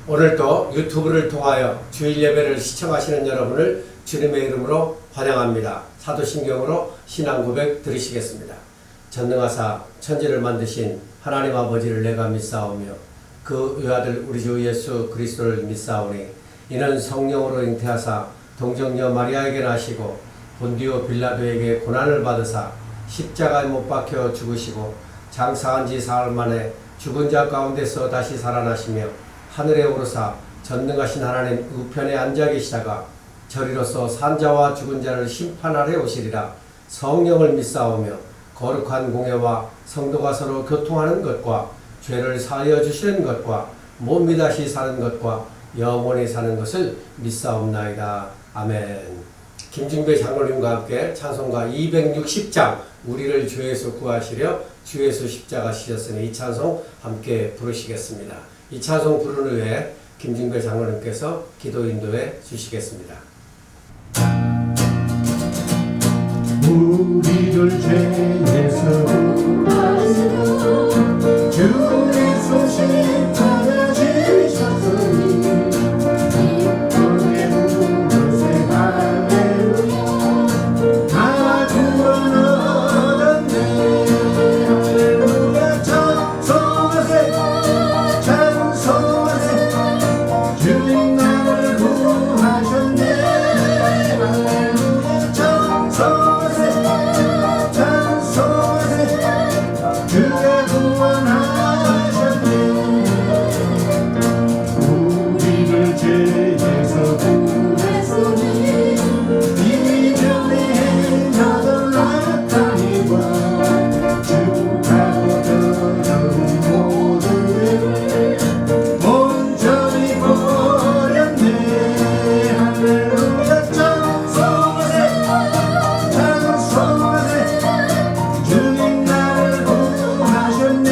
오늘도 유튜브를 통하여 주일 예배를 시청하시는 여러분을 주님의 이름으로 환영합니다. 사도신경으로 신앙 고백 드리시겠습니다. 전능하사 천지를 만드신 하나님 아버지를 내가 믿사오며 그 외아들 우리 주 예수 그리스도를 믿사오니 이는 성령으로 잉태하사 동정녀 마리아에게 나시고 본디오 빌라도에게 고난을 받으사 십자가에 못 박혀 죽으시고 장사한 지 사흘 만에 죽은 자 가운데서 다시 살아나시며 하늘에 오르사 전능하신 하나님 우편에 앉아 계시다가 저리로서 산자와 죽은 자를 심판하러 오시리라. 성령을 믿사오며 거룩한 공예와 성도가 서로 교통하는 것과 죄를 사하여 주시는 것과 몸이 다시 사는 것과 영원히 사는 것을 믿사옵나이다. 아멘. 김중배 장로님과 함께 찬송가 260장 우리를 주에서 구하시려 주에서 십자가 지셨으니 이 찬송 함께 부르시겠습니다. 이 찬송 부르는 후에 김중배 장로님께서 기도 인도해 주시겠습니다. 우리를 죄에서 구하시려 주에서 십자가 지셨으니 기쁨의 부르세 할렐루야 다 구원 얻었네 할렐루야 찬송하세 찬송하세 주님 나를 구하셨네 할렐루야 찬송하세 주의 구원하셨네 우리를 죄에서 구했으니 이전에 행하던 악한 일과 주하고 더러운 모든 죄를 온전히 버렸네 할렐루야 찬송하세 찬송하세 주님 나를 구하셨네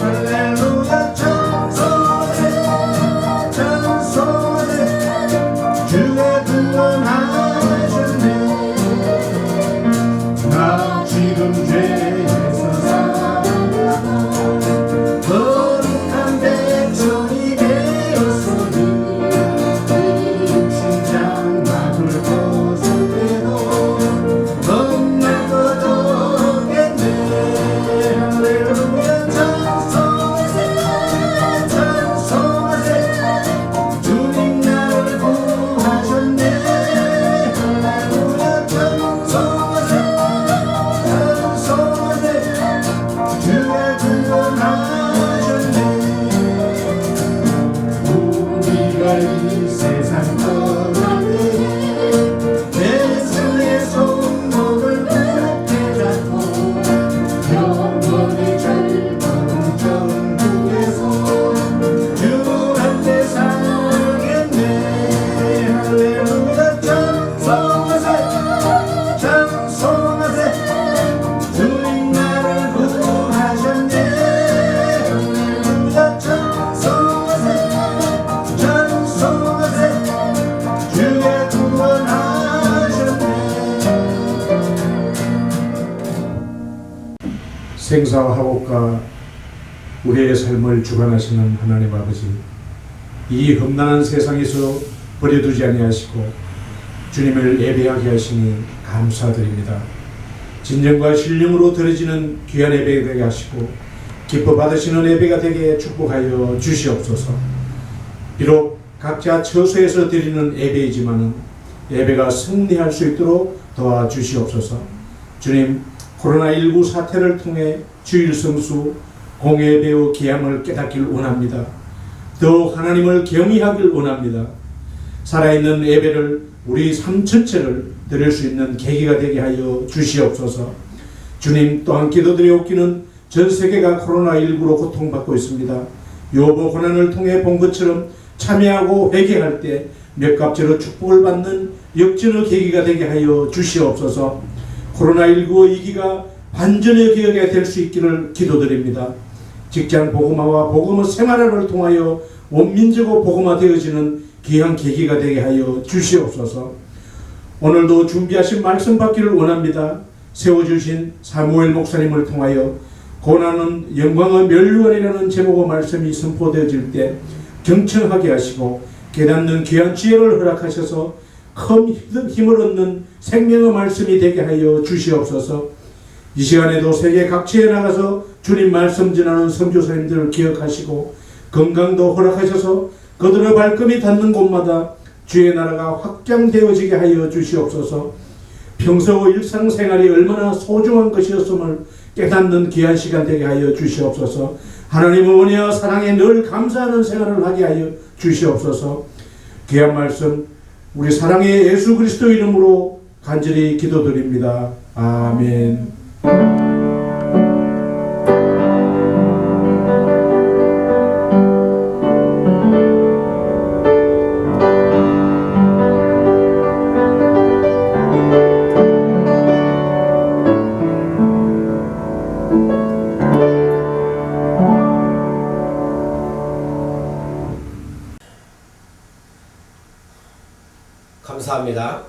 할렐루야 찬송하세 찬송하세 주의 구원하셨네 나 지금 죄에서 살아가고 거룩한 백성이 되었으니 육신장 막을 벗을 때도 겁날 것 없겠네 할렐루야 찬송하세 찬송하세 주님 나를 구하셨네 할렐루야 찬송하세 찬송하세 주의 구원하셨네 우리가 이 세상 떠날 때에 예수의 손목을 굳게 잡고 영원히 즐거운 천국에서 주한테 살겠네 할렐루야 찬송하세 찬송하세 주님 나를 구하셨네 할렐루야 찬송하세 찬송하세 주의 구원하셨네 생사와 화복과 우리의 삶을 주관하시는 하나님 아버지, 이 험난한 세상에서 버려두지 아니하시고 주님을 예배하게 하시니 감사드립니다. 진정과 신령으로 드려지는 귀한 예배가 되게 하시고 기뻐 받으시는 예배가 되게 축복하여 주시옵소서. 비록 각자 처소에서 드리는 예배이지만 예배가 승리할 수 있도록 도와주시옵소서. 주님, 코로나19 사태를 통해 주일 성수, 공예배의 귀함을 깨닫길 원합니다. 더욱 하나님을 경외하길 원합니다. 살아있는 예배를 우리 삶 전체를 드릴 수 있는 계기가 되게 하여 주시옵소서. 주님, 또한 기도드리옵기는 전 세계가 코로나19로 고통받고 있습니다. 요보 고난을 통해 본 것처럼 참여하고 회개할 때 몇 값으로 축복을 받는 역전의 계기가 되게 하여 주시옵소서. 코로나19 위기가 반전의 기회가 될 수 있기를 기도드립니다. 직장 복음화와 복음의 생활을 통하여 원민족의 복음화 되어지는 귀한 계기가 되게 하여 주시옵소서. 오늘도 준비하신 말씀 받기를 원합니다. 세워주신 사무엘 목사님을 통하여 고난은 영광의 멸류관이라는 제목의 말씀이 선포되어질 때 경청하게 하시고 깨닫는 귀한 지혜를 허락하셔서 큰 힘을 얻는 생명의 말씀이 되게 하여 주시옵소서. 이 시간에도 세계 각지에 나가서 주님 말씀 전하는 선교사님들을 기억하시고 건강도 허락하셔서 그들의 발걸음이 닿는 곳마다 주의 나라가 확장되어지게 하여 주시옵소서. 평소 일상생활이 얼마나 소중한 것이었음을 깨닫는 귀한 시간 되게 하여 주시옵소서. 하나님의 은혜와 사랑에 늘 감사하는 생활을 하게 하여 주시옵소서. 귀한 말씀 우리 사랑의 예수 그리스도 이름으로 간절히 기도드립니다. 아멘. 감사합니다.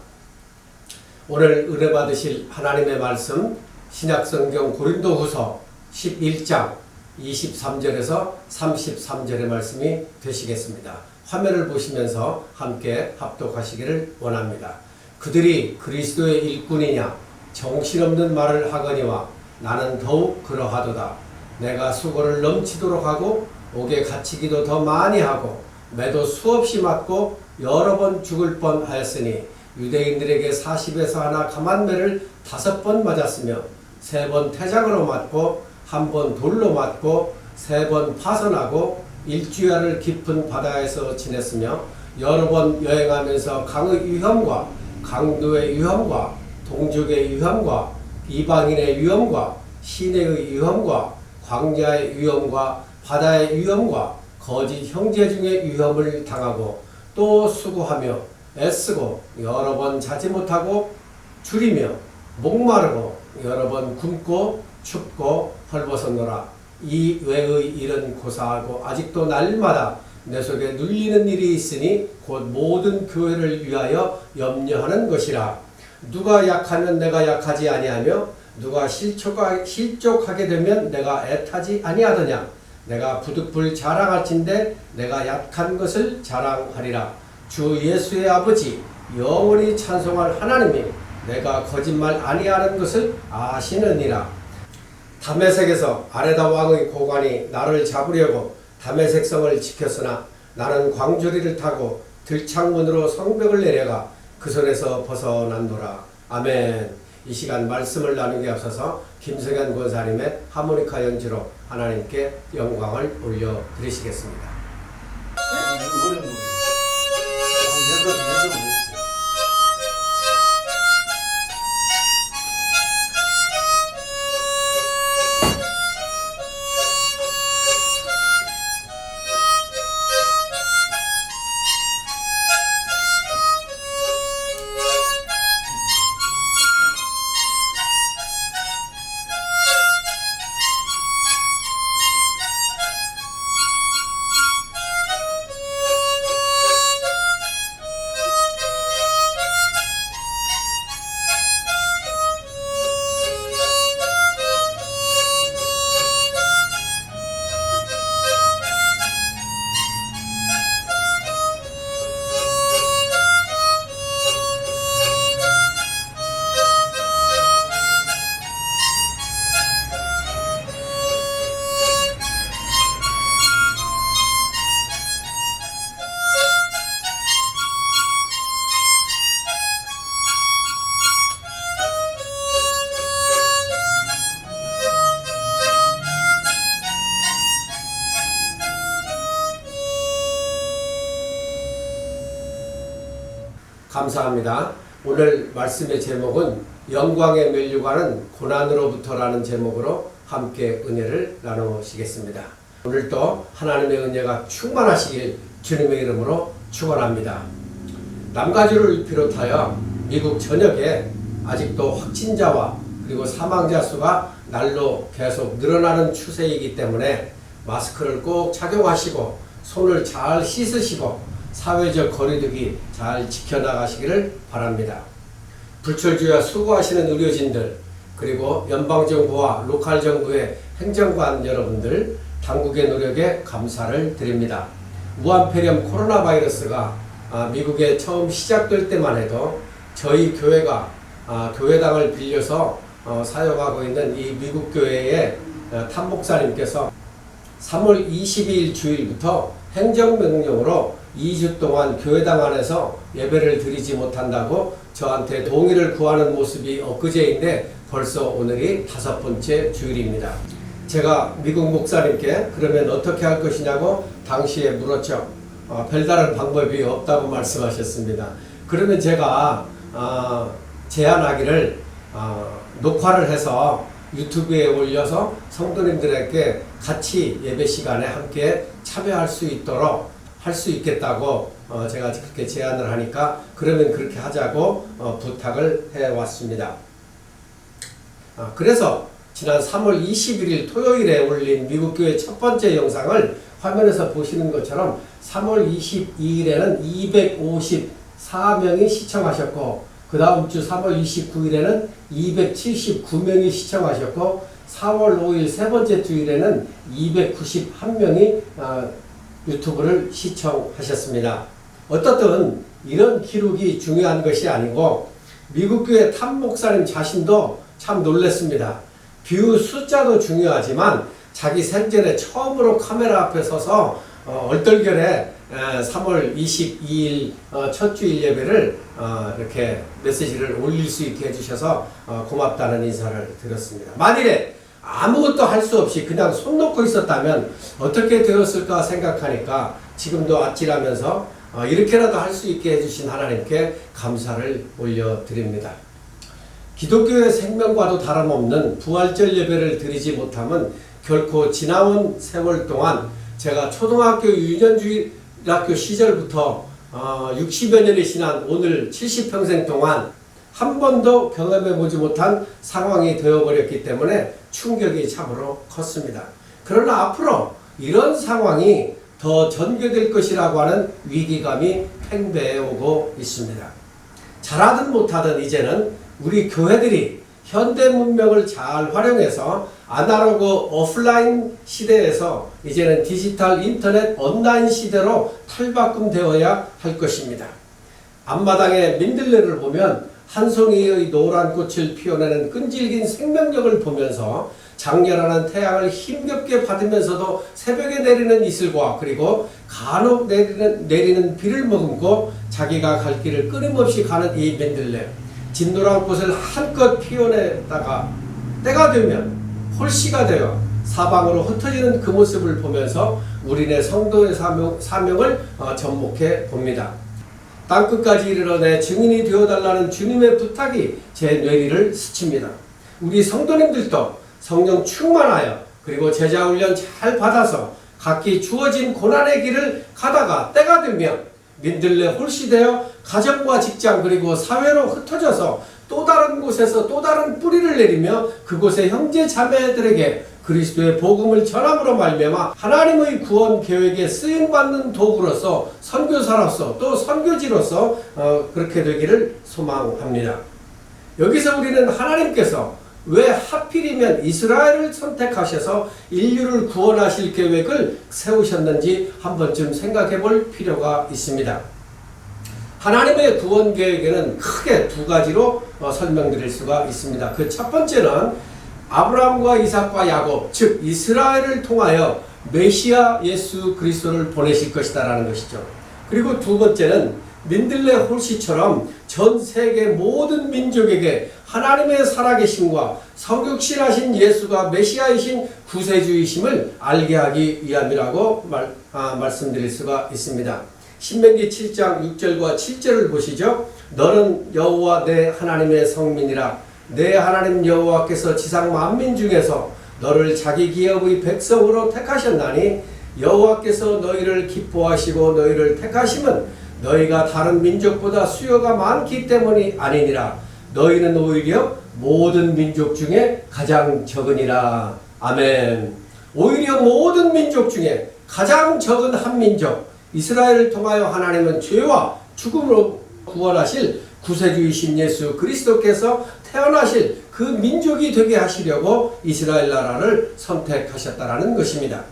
오늘 은혜 받으실 하나님의 말씀 신약성경 고린도후서 11장 23절에서 33절의 말씀이 되시겠습니다. 화면을 보시면서 함께 합독하시기를 원합니다. 그들이 그리스도의 일꾼이냐 정신없는 말을 하거니와 나는 더욱 그러하도다. 내가 수고를 넘치도록 하고 옥에 갇히기도 더 많이 하고 매도 수없이 맞고 여러 번 죽을 뻔하였으니 유대인들에게 40에서 하나 감한매를 5번 맞았으며 3번 태장으로 맞고 1번 돌로 맞고 3번 파선하고 일주야를 깊은 바다에서 지냈으며 여러 번 여행하면서 강의 위험과 강도의 위험과 동족의 위험과 이방인의 위험과 시내의 위험과 광야의 위험과 바다의 위험과 거짓 형제 중의 위험을 당하고 또 수고하며 애쓰고 여러 번 자지 못하고 줄이며 목마르고 여러 번 굶고 춥고 헐벗었노라. 이 외의 일은 고사하고 아직도 날마다 내 속에 눌리는 일이 있으니 곧 모든 교회를 위하여 염려하는 것이라. 누가 약하면 내가 약하지 아니하며 누가 실족하게 되면 내가 애타지 아니하더냐. 내가 부득불 자랑할진대 내가 약한 것을 자랑하리라. 주 예수의 아버지 영원히 찬송할 하나님이 내가 거짓말 아니하는 것을 아시느니라. 다메섹에서 아레다 왕의 고관이 나를 잡으려고 다메섹 성을 지켰으나 나는 광주리를 타고 들창문으로 성벽을 내려가 그 손에서 벗어난노라. 아멘. 이 시간 말씀을 나누기 앞서서 김성현 권사님의 하모니카 연주로 하나님께 영광을 올려드리시겠습니다. 감사합니다. 오늘 말씀의 제목은 영광에 면류관은 고난으로부터라는 제목으로 함께 은혜를 나누시겠습니다. 오늘도 하나님의 은혜가 충만하시길 주님의 이름으로 축원합니다. 남가주를 비롯하여 미국 전역에 아직도 확진자와 그리고 사망자 수가 날로 계속 늘어나는 추세이기 때문에 마스크를 꼭 착용하시고 손을 잘 씻으시고 사회적 거리두기 잘 지켜나가시기를 바랍니다. 불철주야 수고하시는 의료진들 그리고 연방정부와 로컬정부의 행정관 여러분들 당국의 노력에 감사를 드립니다. 무한폐렴 코로나 바이러스가 미국에 처음 시작될 때만 해도 저희 교회가 교회당을 빌려서 사용하고 있는 이 미국 교회의 탐 목사님께서 3월 22일 주일부터 행정명령으로 2주 동안 교회당 안에서 예배를 드리지 못한다고 저한테 동의를 구하는 모습이 엊그제인데 벌써 오늘이 5번째 주일입니다. 제가 미국 목사님께 그러면 어떻게 할 것이냐고 당시에 물었죠. 별다른 방법이 없다고 말씀하셨습니다. 그러면 제가 제안하기를 녹화를 해서 유튜브에 올려서 성도님들에게 같이 예배 시간에 함께 참여할 수 있도록 할 수 있겠다고 제가 그렇게 제안을 하니까 그러면 그렇게 하자고 부탁을 해왔습니다. 그래서 지난 3월 21일 토요일에 올린 미국교회 첫 번째 영상을 화면에서 보시는 것처럼 3월 22일에는 254명이 시청하셨고 그 다음 주 3월 29일에는 279명이 시청하셨고 4월 5일 세 번째 주일에는 291명이 유튜브를 시청하셨습니다. 어떻든 이런 기록이 중요한 것이 아니고 미국교회 탐 목사님 자신도 참 놀랐습니다. 뷰 숫자도 중요하지만 자기 생전에 처음으로 카메라 앞에 서서 얼떨결에 3월 22일 첫 주일 예배를 이렇게 메시지를 올릴 수 있게 해주셔서 고맙다는 인사를 드렸습니다. 만일에 아무것도 할 수 없이 그냥 손 놓고 있었다면 어떻게 되었을까 생각하니까 지금도 아찔하면서 이렇게라도 할 수 있게 해주신 하나님께 감사를 올려드립니다. 기독교의 생명과도 다름없는 부활절 예배를 드리지 못함은 결코 지나온 세월 동안 제가 초등학교 유년주일학교 시절부터 60여 년이 지난 오늘 70평생 동안 한 번도 경험해보지 못한 상황이 되어버렸기 때문에 충격이 참으로 컸습니다. 그러나 앞으로 이런 상황이 더 전개될 것이라고 하는 위기감이 팽배해 오고 있습니다. 잘하든 못하든 이제는 우리 교회들이 현대 문명을 잘 활용해서 아날로그 오프라인 시대에서 이제는 디지털 인터넷 온라인 시대로 탈바꿈되어야 할 것입니다. 앞마당의 민들레를 보면 한 송이의 노란 꽃을 피워내는 끈질긴 생명력을 보면서 장렬하는 태양을 힘겹게 받으면서도 새벽에 내리는 이슬과 그리고 간혹 내리는 비를 머금고 자기가 갈 길을 끊임없이 가는 이 민들레, 진노란 꽃을 한껏 피워내다가 때가 되면 홀씨가 되어 사방으로 흩어지는 그 모습을 보면서 우리네 성도의 사명을 접목해 봅니다. 땅끝까지 이르러 내 증인이 되어달라는 주님의 부탁이 제 뇌리를 스칩니다. 우리 성도님들도 성령 충만하여 그리고 제자훈련 잘 받아서 각기 주어진 고난의 길을 가다가 때가 되면 민들레 홀씨 되어 가정과 직장 그리고 사회로 흩어져서 또 다른 곳에서 또 다른 뿌리를 내리며 그곳의 형제 자매들에게 그리스도의 복음을 전함으로 말미암아 하나님의 구원 계획에 쓰임받는 도구로서 선교사로서 또 선교지로서 그렇게 되기를 소망합니다. 여기서 우리는 하나님께서 왜 하필이면 이스라엘을 선택하셔서 인류를 구원하실 계획을 세우셨는지 한 번쯤 생각해 볼 필요가 있습니다. 하나님의 구원 계획에는 크게 두 가지로 설명드릴 수가 있습니다. 그 첫 번째는 아브라함과 이삭과 야곱, 즉 이스라엘을 통하여 메시아 예수 그리스도를 보내실 것이다 라는 것이죠. 그리고 두 번째는 민들레 홀씨처럼 전 세계 모든 민족에게 하나님의 살아계심과 성육신하신 예수가 메시아이신 구세주이심을 알게 하기 위함이라고 말씀드릴 수가 있습니다. 신명기 7장 6절과 7절을 보시죠. 너는 여호와 내 하나님의 성민이라. 내 하나님 여호와께서 지상 만민 중에서 너를 자기 기업의 백성으로 택하셨나니 여호와께서 너희를 기뻐하시고 너희를 택하심은 너희가 다른 민족보다 수요가 많기 때문이 아니니라. 너희는 오히려 모든 민족 중에 가장 적으니라. 아멘. 오히려 모든 민족 중에 가장 적은 한 민족 이스라엘을 통하여 하나님은 죄와 죽음으로 구원하실 구세주이신 예수 그리스도께서 태어나실 그 민족이 되게 하시려고 이스라엘 나라를 선택하셨다라는 것입니다.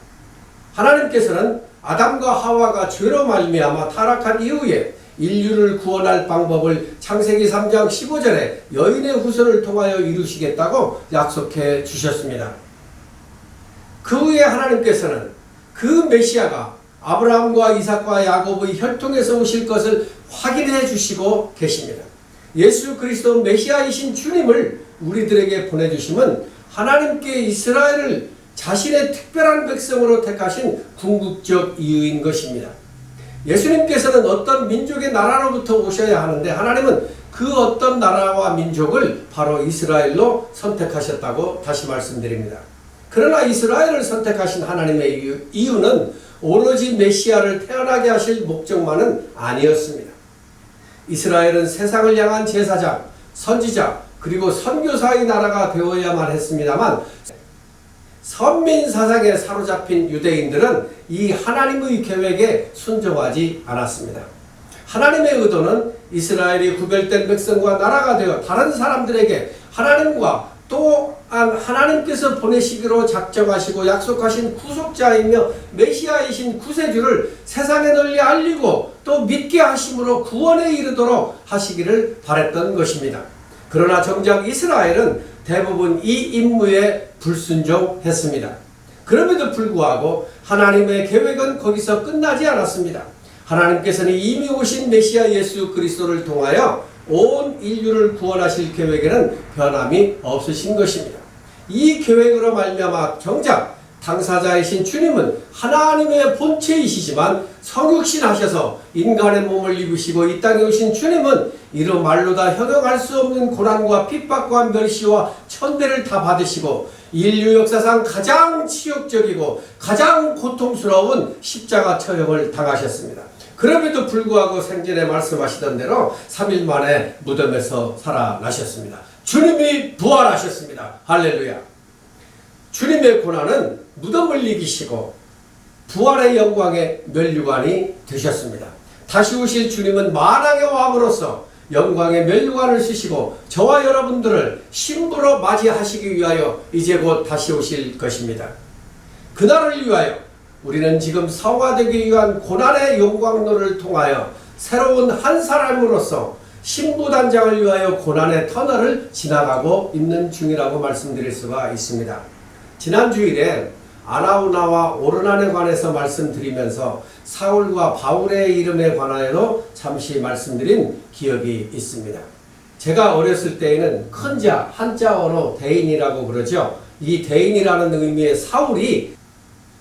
하나님께서는 아담과 하와가 죄로 말미암아 타락한 이후에 인류를 구원할 방법을 창세기 3장 15절에 여인의 후손을 통하여 이루시겠다고 약속해 주셨습니다. 그 후에 하나님께서는 그 메시아가 아브라함과 이삭과 야곱의 혈통에서 오실 것을 확인해 주시고 계십니다. 예수 그리스도 메시아이신 주님을 우리들에게 보내주심은 하나님께 이스라엘을 자신의 특별한 백성으로 택하신 궁극적 이유인 것입니다. 예수님께서는 어떤 민족의 나라로부터 오셔야 하는데 하나님은 그 어떤 나라와 민족을 바로 이스라엘로 선택하셨다고 다시 말씀드립니다. 그러나 이스라엘을 선택하신 하나님의 이유는 오로지 메시아를 태어나게 하실 목적만은 아니었습니다. 이스라엘은 세상을 향한 제사장, 선지자, 그리고 선교사의 나라가 되어야만 했습니다만 선민 사상에 사로잡힌 유대인들은 이 하나님의 계획에 순종하지 않았습니다. 하나님의 의도는 이스라엘이 구별된 백성과 나라가 되어 다른 사람들에게 하나님과 또한 하나님께서 보내시기로 작정하시고 약속하신 구속자이며 메시아이신 구세주를 세상에 널리 알리고 또 믿게 하심으로 구원에 이르도록 하시기를 바랬던 것입니다. 그러나 정작 이스라엘은 대부분 이 임무에 불순종했습니다. 그럼에도 불구하고 하나님의 계획은 거기서 끝나지 않았습니다. 하나님께서는 이미 오신 메시아 예수 그리스도를 통하여 온 인류를 구원하실 계획에는 변함이 없으신 것입니다. 이 계획으로 말미암아 정작 당사자이신 주님은 하나님의 본체이시지만 성육신 하셔서 인간의 몸을 입으시고 이 땅에 오신 주님은 이루 말로 다 형용할 수 없는 고난과 핍박과 멸시와 천대를 다 받으시고 인류 역사상 가장 치욕적이고 가장 고통스러운 십자가 처형을 당하셨습니다. 그럼에도 불구하고 생전에 말씀하시던 대로 3일 만에 무덤에서 살아나셨습니다. 주님이 부활하셨습니다. 할렐루야. 주님의 고난은 무덤을 이기시고 부활의 영광의 면류관이 되셨습니다. 다시 오실 주님은 만왕의 왕으로서 영광의 면류관을 쓰시고 저와 여러분들을 신부로 맞이하시기 위하여 이제 곧 다시 오실 것입니다. 그날을 위하여 우리는 지금 성화되기 위한 고난의 영광로를 통하여 새로운 한 사람으로서 신부단장을 위하여 고난의 터널을 지나가고 있는 중이라고 말씀드릴 수가 있습니다. 지난 주일에 아나우나와 오르난에 관해서 말씀드리면서 사울과 바울의 이름에 관하여도 잠시 말씀드린 기억이 있습니다. 제가 어렸을 때에는 큰자, 한자어로 대인이라고 그러죠. 이 대인이라는 의미의 사울이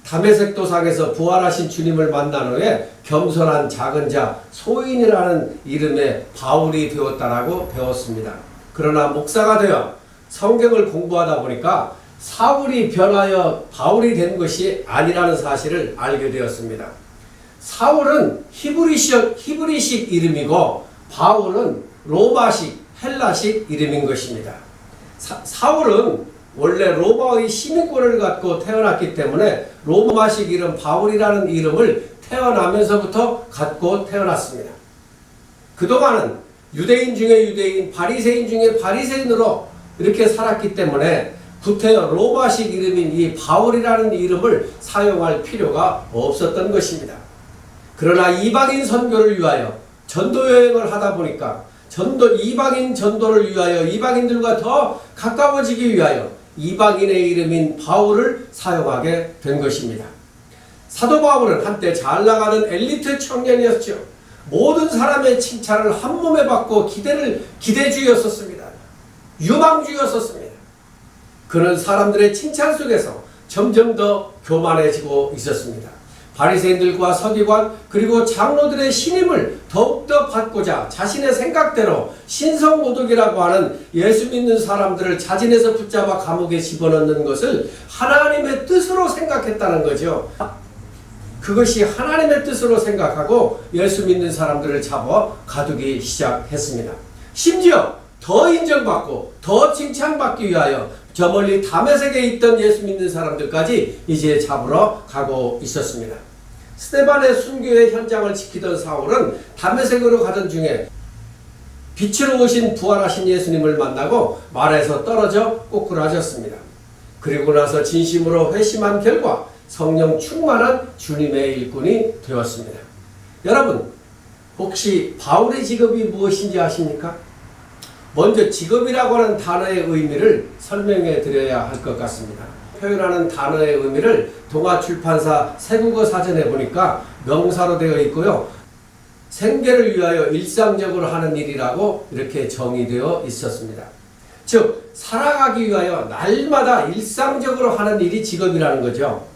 다메섹 도상에서 부활하신 주님을 만난 후에 겸손한 작은 자, 소인이라는 이름의 바울이 되었다라고 배웠습니다. 그러나 목사가 되어 성경을 공부하다 보니까 사울이 변하여 바울이 된 것이 아니라는 사실을 알게 되었습니다. 사울은 히브리식 이름이고 바울은 로마식, 헬라식 이름인 것입니다. 사울은 원래 로마의 시민권을 갖고 태어났기 때문에 로마식 이름 바울이라는 이름을 태어나면서부터 갖고 태어났습니다. 그동안은 유대인 중에 유대인, 바리새인 중에 바리새인으로 이렇게 살았기 때문에 구태여 로마식 이름인 이 바울이라는 이름을 사용할 필요가 없었던 것입니다. 그러나 이방인 선교를 위하여 전도 여행을 하다 보니까 이방인 전도를 위하여 이방인들과 더 가까워지기 위하여 이방인의 이름인 바울을 사용하게 된 것입니다. 사도 바울은 한때 잘 나가는 엘리트 청년이었죠. 모든 사람의 칭찬을 한 몸에 받고 기대주의였었습니다. 유망주의였었습니다. 그는 사람들의 칭찬 속에서 점점 더 교만해지고 있었습니다. 바리새인들과 서기관 그리고 장로들의 신임을 더욱더 받고자 자신의 생각대로 신성모독이라고 하는 예수 믿는 사람들을 자진해서 붙잡아 감옥에 집어넣는 것을 하나님의 뜻으로 생각했다는 거죠. 그것이 하나님의 뜻으로 생각하고 예수 믿는 사람들을 잡아 가두기 시작했습니다. 심지어 더 인정받고 더 칭찬받기 위하여 저 멀리 다메섹에 있던 예수 믿는 사람들까지 이제 잡으러 가고 있었습니다. 스데반의 순교의 현장을 지키던 사울은 다메섹으로 가던 중에 빛으로 오신 부활하신 예수님을 만나고 말에서 떨어져 꼬꾸라졌습니다. 그리고 나서 진심으로 회심한 결과 성령 충만한 주님의 일꾼이 되었습니다. 여러분, 혹시 바울의 직업이 무엇인지 아십니까? 먼저 직업이라고 하는 단어의 의미를 설명해 드려야 할 것 같습니다. 표현하는 단어의 의미를 동아출판사 세국어 사전에 보니까 명사로 되어 있고요. 생계를 위하여 일상적으로 하는 일이라고 이렇게 정의되어 있었습니다. 즉, 살아가기 위하여 날마다 일상적으로 하는 일이 직업이라는 거죠.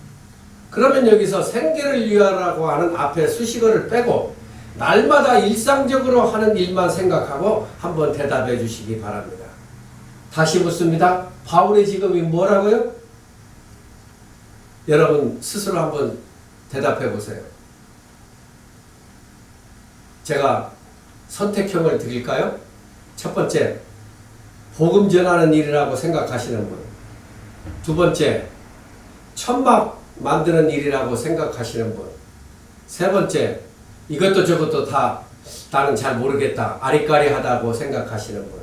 그러면 여기서 생계를 위하라고 하는 앞에 수식어를 빼고 날마다 일상적으로 하는 일만 생각하고 한번 대답해 주시기 바랍니다. 다시 묻습니다. 바울의 직업이 뭐라고요? 여러분 스스로 한번 대답해 보세요. 제가 선택형을 드릴까요? 첫 번째, 복음 전하는 일이라고 생각하시는 분. 두 번째, 천막 만드는 일이라고 생각하시는 분. 세 번째, 이것도 저것도 다 나는 잘 모르겠다, 아리까리하다고 생각하시는 분.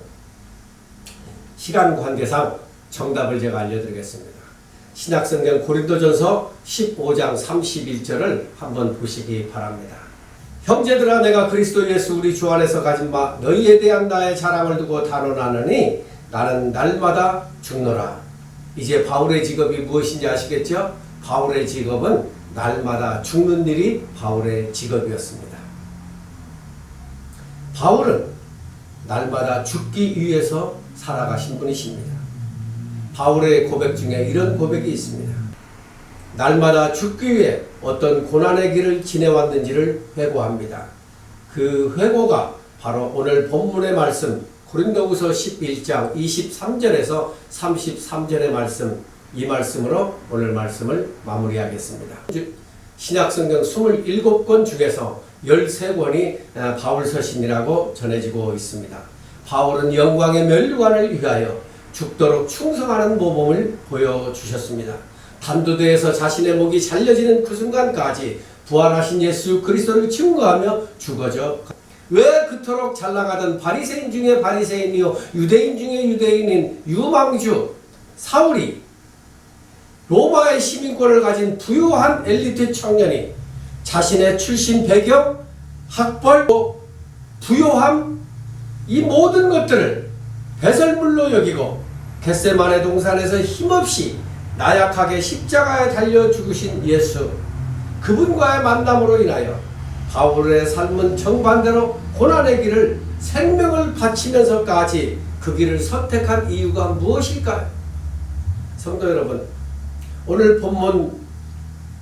시간 관계상 정답을 제가 알려드리겠습니다. 신약성경 고린도전서 15장 31절을 한번 보시기 바랍니다. 형제들아, 내가 그리스도 예수 우리 주 안에서 가진 바 너희에 대한 나의 자랑을 두고 단언하느니 나는 날마다 죽노라. 이제 바울의 직업이 무엇인지 아시겠죠? 바울의 직업은 날마다 죽는 일이 바울의 직업이었습니다. 바울은 날마다 죽기 위해서 살아가신 분이십니다. 바울의 고백 중에 이런 고백이 있습니다. 날마다 죽기 위해 어떤 고난의 길을 지내왔는지를 회고합니다. 그 회고가 바로 오늘 본문의 말씀 고린도후서 11장 23절에서 33절의 말씀, 이 말씀으로 오늘 말씀을 마무리하겠습니다. 신약성경 27권 중에서 13권이 바울 서신이라고 전해지고 있습니다. 바울은 영광의 면류관을 위하여 죽도록 충성하는 모범을 보여주셨습니다. 단두대에서 자신의 목이 잘려지는 그 순간까지 부활하신 예수 그리스도를 증거하며 죽어져 왜 그토록 잘나가던 바리새인 중에 바리새인이요 유대인 중에 유대인인 유망주 사울이 로마의 시민권을 가진 부유한 엘리트 청년이 자신의 출신 배경, 학벌, 부요함, 이 모든 것들을 배설물로 여기고 겟세마네 동산에서 힘없이 나약하게 십자가에 달려 죽으신 예수, 그분과의 만남으로 인하여 바울의 삶은 정반대로 고난의 길을 생명을 바치면서까지 그 길을 선택한 이유가 무엇일까요? 성도 여러분, 오늘 본문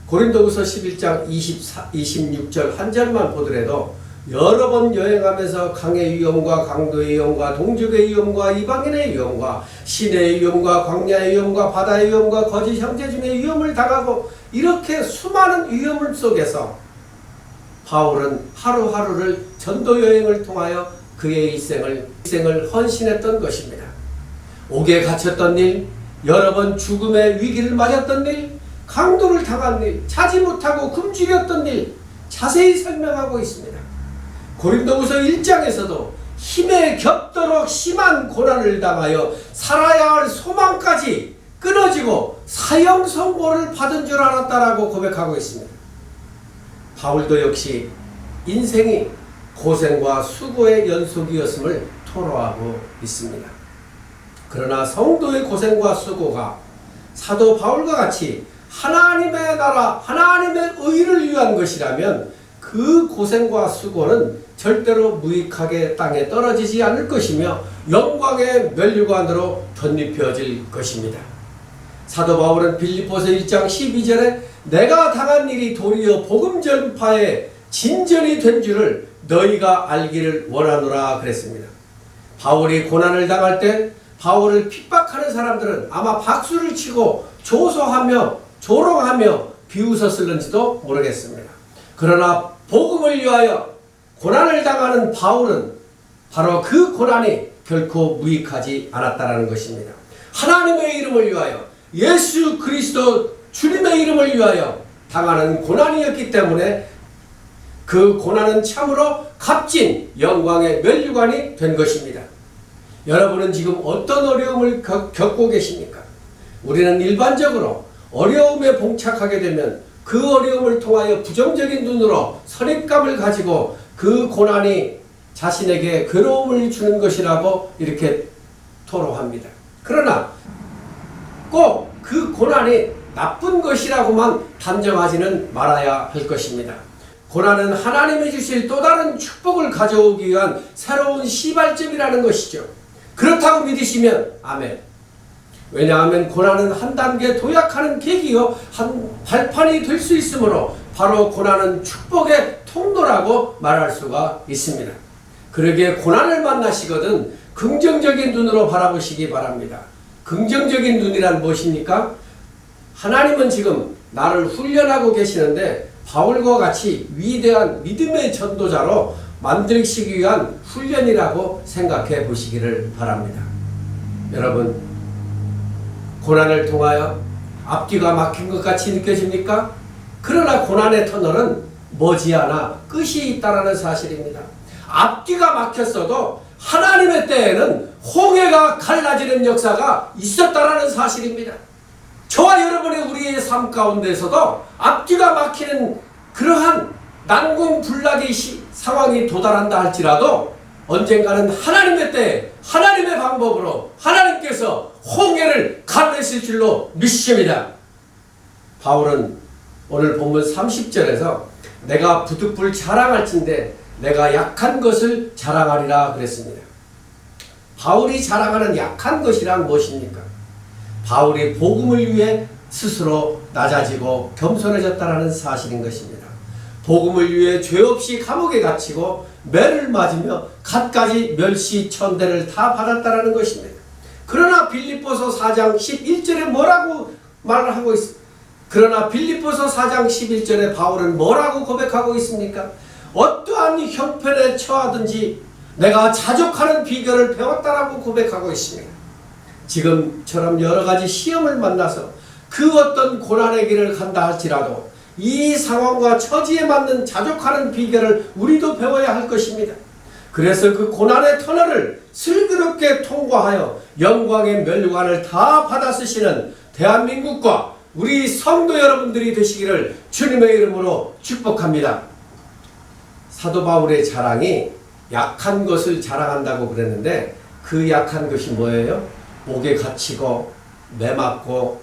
고린도후서 11장 26절 한 절만 보더라도 여러 번 여행하면서 강의 위험과 강도의 위험과 동족의 위험과 이방인의 위험과 시내의 위험과 광야의 위험과 바다의 위험과 거짓 형제 중의 위험을 당하고 이렇게 수많은 위험 속에서 바울은 하루하루를 전도 여행을 통하여 그의 일생을 헌신했던 것입니다. 옥에 갇혔던 일, 여러 번 죽음의 위기를 맞았던 일, 강도를 당한 일, 자지 못하고 굶주렸던 일 자세히 설명하고 있습니다. 고린도후서 1장에서도 힘에 겹도록 심한 고난을 당하여 살아야 할 소망까지 끊어지고 사형 선고를 받은 줄 알았다라고 고백하고 있습니다. 바울도 역시 인생이 고생과 수고의 연속이었음을 토로하고 있습니다. 그러나 성도의 고생과 수고가 사도 바울과 같이 하나님의 나라, 하나님의 의를 위한 것이라면 그 고생과 수고는 절대로 무익하게 땅에 떨어지지 않을 것이며 영광의 면류관으로 덧입혀질 것입니다. 사도 바울은 빌립보서 1장 12절에 내가 당한 일이 도리어 복음 전파의 진전이 된 줄을 너희가 알기를 원하노라 그랬습니다. 바울이 고난을 당할 때 바울을 핍박하는 사람들은 아마 박수를 치고 조소하며 조롱하며 비웃었을는지도 모르겠습니다. 그러나 복음을 위하여 고난을 당하는 바울은 바로 그 고난이 결코 무익하지 않았다는 것입니다. 하나님의 이름을 위하여 예수 그리스도 주님의 이름을 위하여 당하는 고난이었기 때문에 그 고난은 참으로 값진 영광의 면류관이 된 것입니다. 여러분은 지금 어떤 어려움을 겪고 계십니까? 우리는 일반적으로 어려움에 봉착하게 되면 그 어려움을 통하여 부정적인 눈으로 선입감을 가지고 그 고난이 자신에게 괴로움을 주는 것이라고 이렇게 토로합니다. 그러나 꼭 그 고난이 나쁜 것이라고만 단정하지는 말아야 할 것입니다. 고난은 하나님이 주실 또 다른 축복을 가져오기 위한 새로운 시발점이라는 것이죠. 그렇다고 믿으시면 아멘. 왜냐하면 고난은 한 단계 도약하는 계기요 한 발판이 될 수 있으므로 바로 고난은 축복의 통로라고 말할 수가 있습니다. 그러기에 고난을 만나시거든 긍정적인 눈으로 바라보시기 바랍니다. 긍정적인 눈이란 무엇입니까? 하나님은 지금 나를 훈련하고 계시는데 바울과 같이 위대한 믿음의 전도자로 만들시기 위한 훈련이라고 생각해 보시기를 바랍니다. 여러분, 고난을 통하여 앞뒤가 막힌 것 같이 느껴집니까? 그러나 고난의 터널은 머지않아 끝이 있다는 사실입니다. 앞뒤가 막혔어도 하나님의 때에는 홍해가 갈라지는 역사가 있었다는 사실입니다. 저와 여러분의 우리의 삶 가운데서도 앞뒤가 막히는 그러한 난공불락의 상황이 도달한다 할지라도 언젠가는 하나님의 때에 하나님의 방법으로 하나님께서 홍해를 갈라내실 줄로 믿습니다. 바울은 오늘 본문 30절에서 내가 부득불 자랑할진대 내가 약한 것을 자랑하리라 그랬습니다. 바울이 자랑하는 약한 것이란 무엇입니까? 바울이 복음을 위해 스스로 낮아지고 겸손해졌다는 사실인 것입니다. 복음을 위해 죄 없이 감옥에 갇히고 매를 맞으며 갖가지 멸시천대를 다 받았다는 것입니다. 그러나 빌립보서 4장 11절에 뭐라고 말을 하고 있습니까? 그러나 빌립보서 4장 11절에 바울은 뭐라고 고백하고 있습니까? 어떠한 형편에 처하든지 내가 자족하는 비결을 배웠다라고 고백하고 있습니다. 지금처럼 여러 가지 시험을 만나서 그 어떤 고난의 길을 간다 할지라도 이 상황과 처지에 맞는 자족하는 비결을 우리도 배워야 할 것입니다. 그래서 그 고난의 터널을 슬기롭게 통과하여 영광의 면류관을 다 받아 쓰시는 대한민국과 우리 성도 여러분들이 되시기를 주님의 이름으로 축복합니다. 사도 바울의 자랑이 약한 것을 자랑한다고 그랬는데 그 약한 것이 뭐예요? 옥에 갇히고 매맞고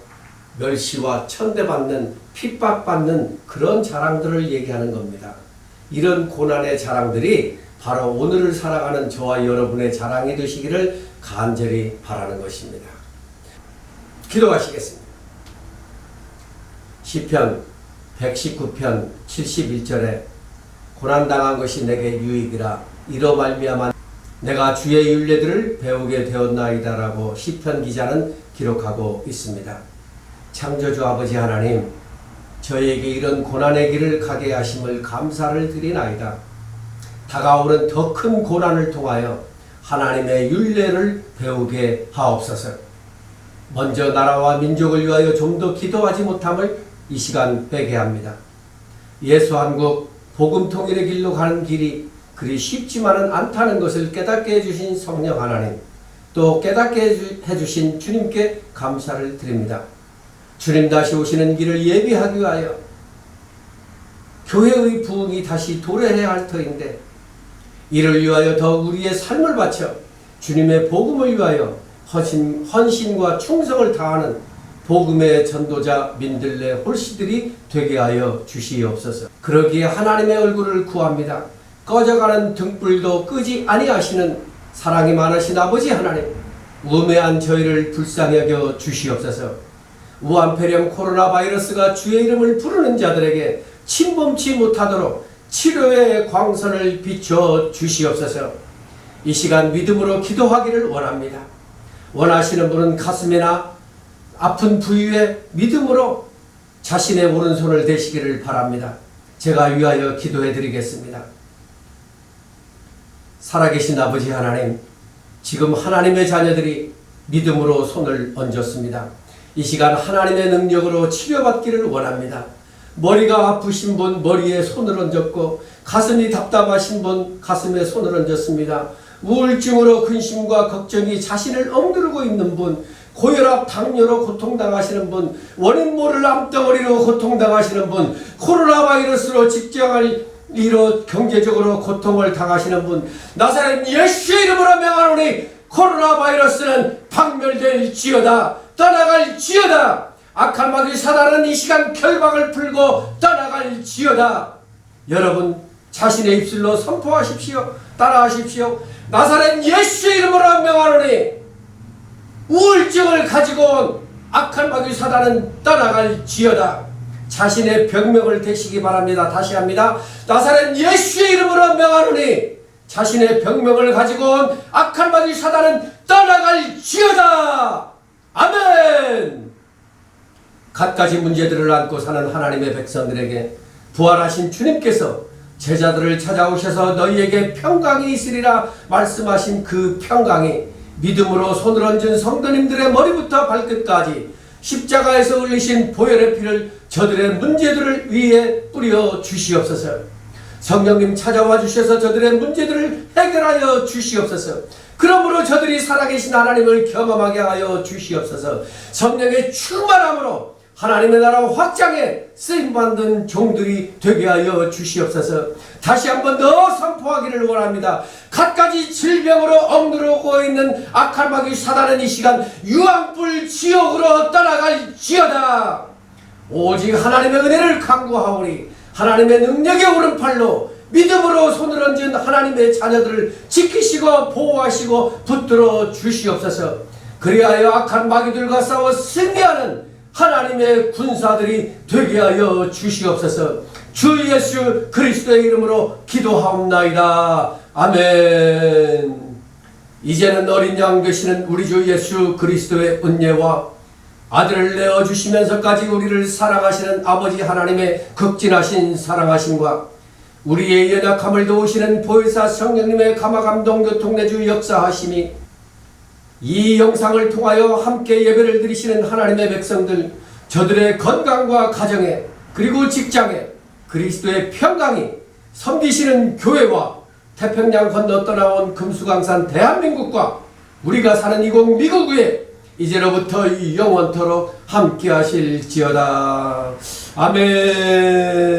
멸시와 천대받는 핍박받는 그런 자랑들을 얘기하는 겁니다. 이런 고난의 자랑들이 바로 오늘을 살아가는 저와 여러분의 자랑이 되시기를 간절히 바라는 것입니다. 기도하시겠습니다. 시편 119편 71절에 고난당한 것이 내게 유익이라 이로 말미암아 내가 주의 율례들을 배우게 되었나이다라고 시편 기자는 기록하고 있습니다. 창조주 아버지 하나님, 저에게 이런 고난의 길을 가게 하심을 감사를 드리나이다. 다가오는 더 큰 고난을 통하여 하나님의 율례를 배우게 하옵소서. 먼저 나라와 민족을 위하여 좀 더 기도하지 못함을 이 시간 회개합니다. 예수 한국 복음 통일의 길로 가는 길이 그리 쉽지만은 않다는 것을 깨닫게 해주신 성령 하나님, 또 깨닫게 해주신 주님께 감사를 드립니다. 주님 다시 오시는 길을 예비하기 위하여 교회의 부흥이 다시 도래해야 할 터인데 이를 위하여 더 우리의 삶을 바쳐 주님의 복음을 위하여 헌신과 충성을 다하는 복음의 전도자 민들레 홀씨들이 되게 하여 주시옵소서. 그러기에 하나님의 얼굴을 구합니다. 꺼져가는 등불도 끄지 아니하시는 사랑이 많으신 아버지 하나님, 우매한 저희를 불쌍히 여겨 주시옵소서. 우한폐렴 코로나 바이러스가 주의 이름을 부르는 자들에게 침범치 못하도록 치료의 광선을 비춰 주시옵소서. 이 시간 믿음으로 기도하기를 원합니다. 원하시는 분은 가슴이나 아픈 부위에 믿음으로 자신의 오른손을 대시기를 바랍니다. 제가 위하여 기도해 드리겠습니다. 살아계신 아버지 하나님, 지금 하나님의 자녀들이 믿음으로 손을 얹었습니다. 이 시간 하나님의 능력으로 치료받기를 원합니다. 머리가 아프신 분 머리에 손을 얹었고 가슴이 답답하신 분 가슴에 손을 얹었습니다. 우울증으로 근심과 걱정이 자신을 억누르고 있는 분, 고혈압, 당뇨로 고통당하시는 분, 원인 모를 암덩어리로 고통당하시는 분, 코로나 바이러스로 직장을 잃어 경제적으로 고통을 당하시는 분, 나사렛 예수의 이름으로 명하노니 코로나 바이러스는 박멸될지어다, 떠나갈지어다. 악한 마귀 사단은 이 시간 결박을 풀고 떠나갈지어다. 여러분 자신의 입술로 선포하십시오. 따라하십시오. 나사렛 예수의 이름으로 명하노니 우울증을 가지고 온 악한 마귀 사단은 떠나갈지어다. 자신의 병명을 대시기 바랍니다. 다시 합니다. 나사렛 예수의 이름으로 명하노니 자신의 병명을 가지고 온 악한 마귀 사단은 떠나갈지어다. 아멘. 갖가지 문제들을 안고 사는 하나님의 백성들에게 부활하신 주님께서 제자들을 찾아오셔서 너희에게 평강이 있으리라 말씀하신 그 평강이 믿음으로 손을 얹은 성도님들의 머리부터 발끝까지 십자가에서 흘리신 보혈의 피를 저들의 문제들을 위에 뿌려 주시옵소서. 성령님 찾아와 주셔서 저들의 문제들을 해결하여 주시옵소서. 그러므로 저들이 살아계신 하나님을 경험하게 하여 주시옵소서. 성령의 충만함으로 하나님의 나라 확장에 쓰임받는 종들이 되게 하여 주시옵소서. 다시 한 번 더 선포하기를 원합니다. 갖가지 질병으로 억누르고 있는 악한 마귀 사단은 이 시간 유황불 지옥으로 떠나갈지어다. 오직 하나님의 은혜를 간구하오니 하나님의 능력의 오른팔로 믿음으로 손을 얹은 하나님의 자녀들을 지키시고 보호하시고 붙들어 주시옵소서. 그리하여 악한 마귀들과 싸워 승리하는 하나님의 군사들이 되게 하여 주시옵소서. 주 예수 그리스도의 이름으로 기도하옵나이다. 아멘. 이제는 어린 양 되시는 우리 주 예수 그리스도의 은혜와 아들을 내어주시면서까지 우리를 사랑하시는 아버지 하나님의 극진하신 사랑하심과 우리의 연약함을 도우시는 보혜사 성령님의 감화감동 교통내주 역사하심이 이 영상을 통하여 함께 예배를 드리시는 하나님의 백성들, 저들의 건강과 가정에 그리고 직장에 그리스도의 평강이, 섬기시는 교회와 태평양 건너 떠나온 금수강산 대한민국과 우리가 사는 이곳 미국 위에 이제로부터 영원토록 함께 하실지어다. 아멘.